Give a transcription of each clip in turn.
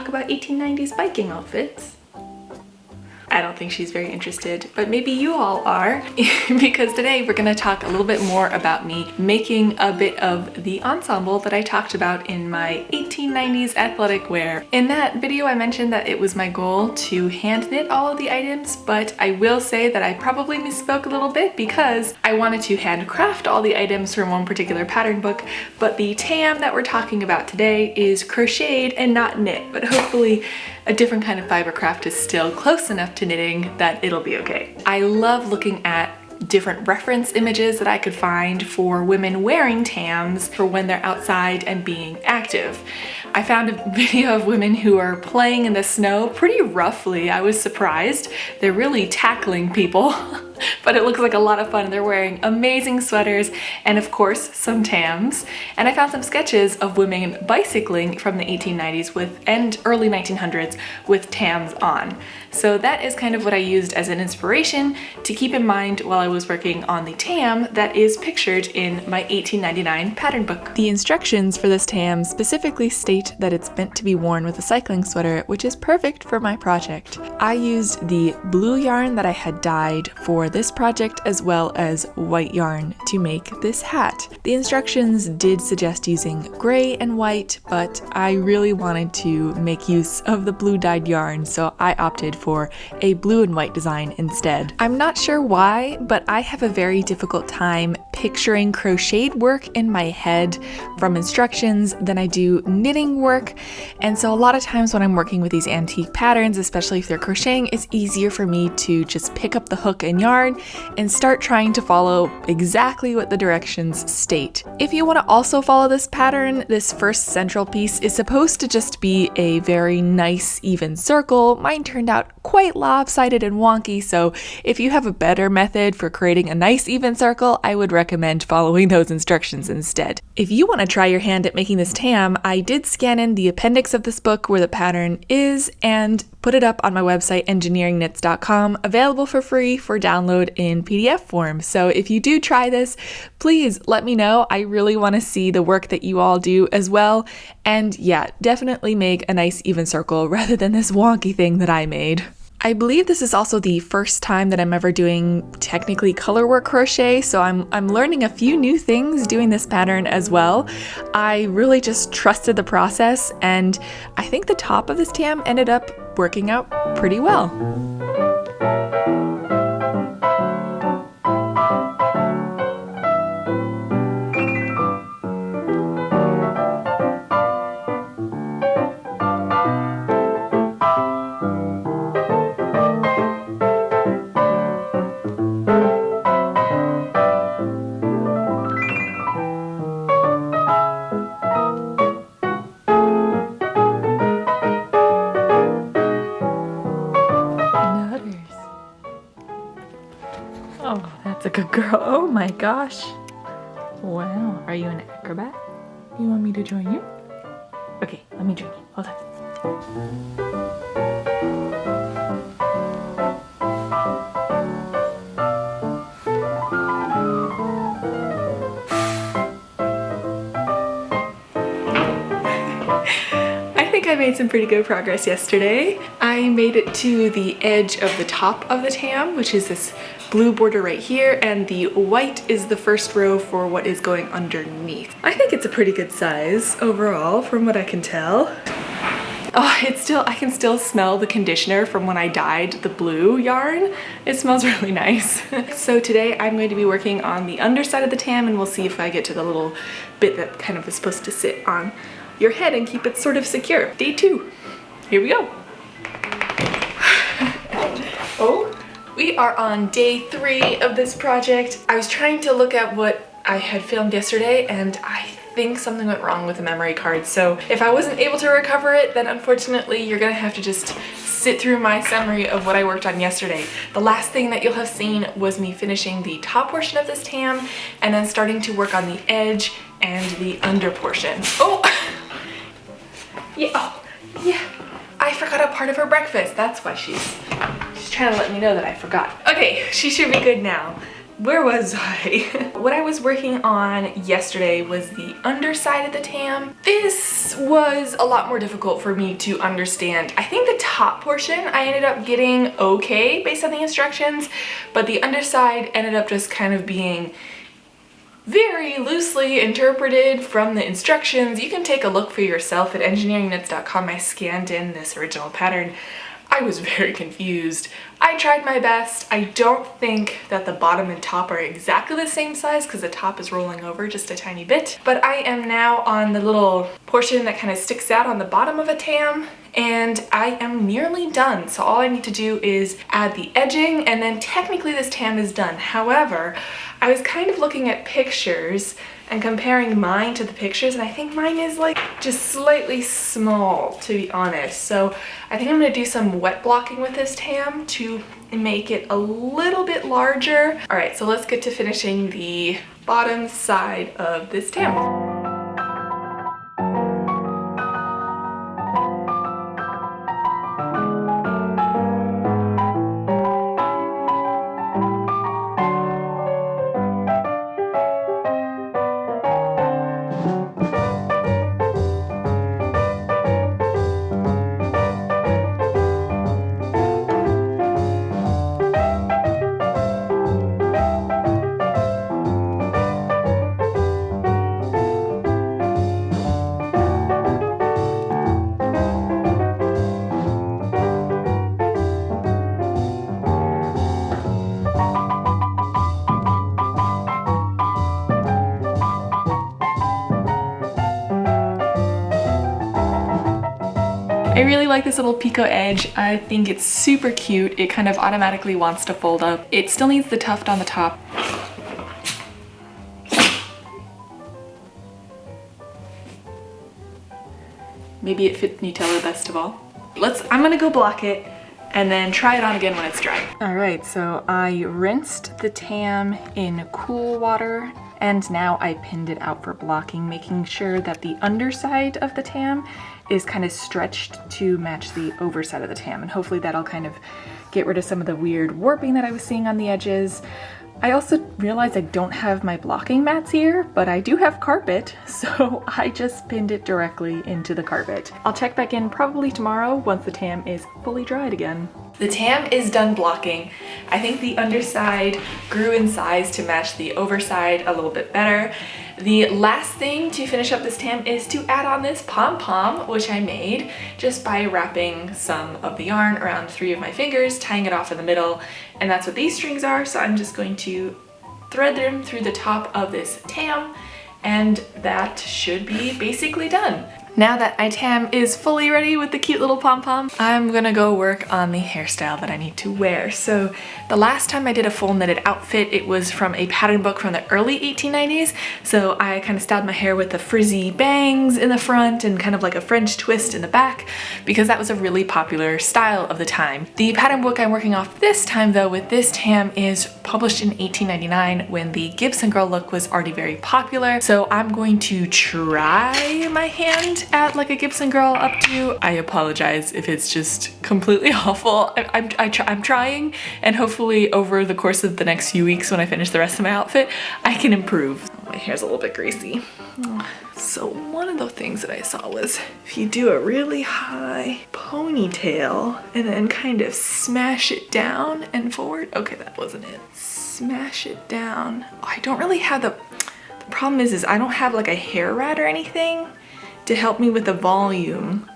talk about 1890s biking outfits. I don't think she's very interested, but maybe you all are, because today we're gonna talk a little bit more about me making a bit of the ensemble that I talked about in my 1890s athletic wear. In that video, I mentioned that it was my goal to hand knit all of the items, but I will say that I probably misspoke a little bit because I wanted to handcraft all the items from one particular pattern book, but the tam that we're talking about today is crocheted and not knit, but hopefully a different kind of fiber craft is still close enough to knitting that it'll be okay. I love looking at different reference images that I could find for women wearing tams for when they're outside and being active. I found a video of women who are playing in the snow pretty roughly. I was surprised. They're really tackling people, but it looks like a lot of fun. They're wearing amazing sweaters and of course some tams. And I found some sketches of women bicycling from the 1890s and early 1900s with tams on. So that is kind of what I used as an inspiration to keep in mind while I was working on the tam that is pictured in my 1899 pattern book. The instructions for this tam specifically state that it's meant to be worn with a cycling sweater, which is perfect for my project. I used the blue yarn that I had dyed for this project as well as white yarn to make this hat. The instructions did suggest using gray and white, but I really wanted to make use of the blue dyed yarn, so I opted for a blue and white design instead. I'm not sure why, but I have a very difficult time picturing crocheted work in my head from instructions than I do knitting work, and so a lot of times when I'm working with these antique patterns, especially if they're crocheting, it's easier for me to just pick up the hook and yarn and start trying to follow exactly what the directions state. If you want to also follow this pattern, this first central piece is supposed to just be a very nice even circle. Mine turned out quite lopsided and wonky, so if you have a better method for creating a nice even circle, I would recommend following those instructions instead. If you want to try your hand at making this tam, I did scan in the appendix of this book where the pattern is and put it up on my website engineeringknits.com, available for free for download in PDF form. So if you do try this, please let me know. I really want to see the work that you all do as well. And yeah, definitely make a nice even circle rather than this wonky thing that I made. I believe this is also the first time that I'm ever doing technically colorwork crochet, so I'm learning a few new things doing this pattern as well. I really just trusted the process, and I think the top of this tam ended up working out pretty well. Oh, that's a good girl. Oh my gosh. Wow, are you an acrobat? You want me to join you? Okay, let me join you. Hold on. I made some pretty good progress yesterday. I made it to the edge of the top of the tam, which is this blue border right here, and the white is the first row for what is going underneath. I think it's a pretty good size overall from what I can tell. Oh, I can still smell the conditioner from when I dyed the blue yarn. It smells really nice. So today I'm going to be working on the underside of the tam, and we'll see if I get to the little bit that kind of is supposed to sit on your head and keep it sort of secure. Day 2. Here we go. Oh, we are on day 3 of this project. I was trying to look at what I had filmed yesterday, and I think something went wrong with the memory card. So if I wasn't able to recover it, then unfortunately you're gonna have to just sit through my summary of what I worked on yesterday. The last thing that you'll have seen was me finishing the top portion of this tam and then starting to work on the edge and the under portion. Oh! Yeah, oh, yeah. I forgot a part of her breakfast. That's why she's trying to let me know that I forgot. Okay, she should be good now. Where was I? What I was working on yesterday was the underside of the tam. This was a lot more difficult for me to understand. I think the top portion I ended up getting okay based on the instructions, but the underside ended up just kind of being very loosely interpreted from the instructions. You can take a look for yourself at engineeringknits.com. I scanned in this original pattern. I was very confused. I tried my best. I don't think that the bottom and top are exactly the same size because the top is rolling over just a tiny bit. But I am now on the little portion that kind of sticks out on the bottom of a tam, and I am nearly done. So all I need to do is add the edging, and then technically this tam is done. However, I was kind of looking at pictures and comparing mine to the pictures, and I think mine is like just slightly small, to be honest. So I think I'm gonna do some wet blocking with this tam to make it a little bit larger. All right, so let's get to finishing the bottom side of this tam. I really like this little picot edge. I think it's super cute. It kind of automatically wants to fold up. It still needs the tuft on the top. Maybe it fits Nutella best of all. I'm gonna go block it and then try it on again when it's dry. All right, so I rinsed the tam in cool water, and now I pinned it out for blocking, making sure that the underside of the tam is kind of stretched to match the overside of the tam, and hopefully that'll kind of get rid of some of the weird warping that I was seeing on the edges. I also realized I don't have my blocking mats here, but I do have carpet, so I just pinned it directly into the carpet. I'll check back in probably tomorrow once the tam is fully dried again. The tam is done blocking. I think the underside grew in size to match the overside a little bit better. The last thing to finish up this tam is to add on this pom-pom, which I made just by wrapping some of the yarn around 3 of my fingers, tying it off in the middle, and that's what these strings are. So I'm just going to thread them through the top of this tam, and that should be basically done. Now that my tam is fully ready with the cute little pom-pom, I'm gonna go work on the hairstyle that I need to wear. So the last time I did a full knitted outfit, it was from a pattern book from the early 1890s. So I kind of styled my hair with the frizzy bangs in the front and kind of like a French twist in the back, because that was a really popular style of the time. The pattern book I'm working off this time though with this tam is published in 1899 when the Gibson girl look was already very popular. So I'm going to try my hand at like a Gibson girl up to. I apologize if it's just completely awful. I'm trying, and hopefully over the course of the next few weeks when I finish the rest of my outfit, I can improve. My hair's a little bit greasy. So one of the things that I saw was if you do a really high ponytail and then kind of smash it down and forward. Okay, that wasn't it. Smash it down. I don't really have the problem is I don't have like a hair rat or anything to help me with the volume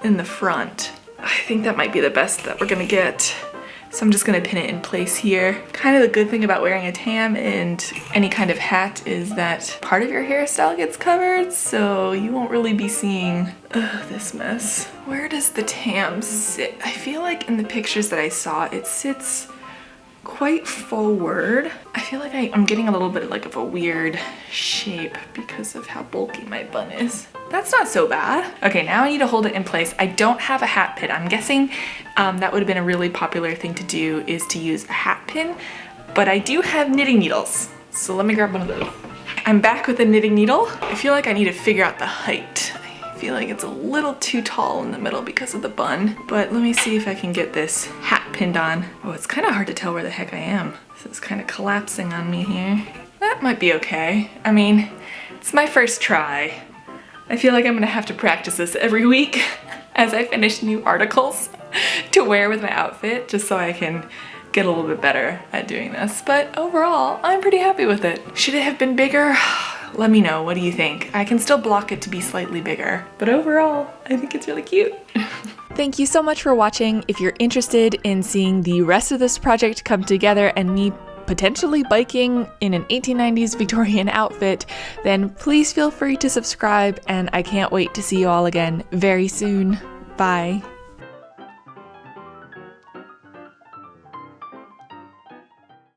in the front. I think that might be the best that we're gonna get. So I'm just gonna pin it in place here. Kind of the good thing about wearing a tam and any kind of hat is that part of your hairstyle gets covered, so you won't really be seeing this mess. Where does the tam sit? I feel like in the pictures that I saw, it sits quite forward. I feel like I'm getting a little bit like of a weird shape because of how bulky my bun is. That's not so bad. Okay, now I need to hold it in place. I don't have a hat pin. I'm guessing that would have been a really popular thing to do, is to use a hat pin, but I do have knitting needles. So let me grab one of those. I'm back with a knitting needle. I feel like I need to figure out the height. I feel like it's a little too tall in the middle because of the bun, but let me see if I can get this hat pinned on. Oh, it's kind of hard to tell where the heck I am. This is kind of collapsing on me here. That might be okay. I mean, it's my first try. I feel like I'm gonna have to practice this every week as I finish new articles to wear with my outfit, just so I can get a little bit better at doing this. But overall, I'm pretty happy with it. Should it have been bigger? Let me know, what do you think? I can still block it to be slightly bigger, but overall, I think it's really cute. Thank you so much for watching. If you're interested in seeing the rest of this project come together and me potentially biking in an 1890s Victorian outfit, then please feel free to subscribe, and I can't wait to see you all again very soon. Bye.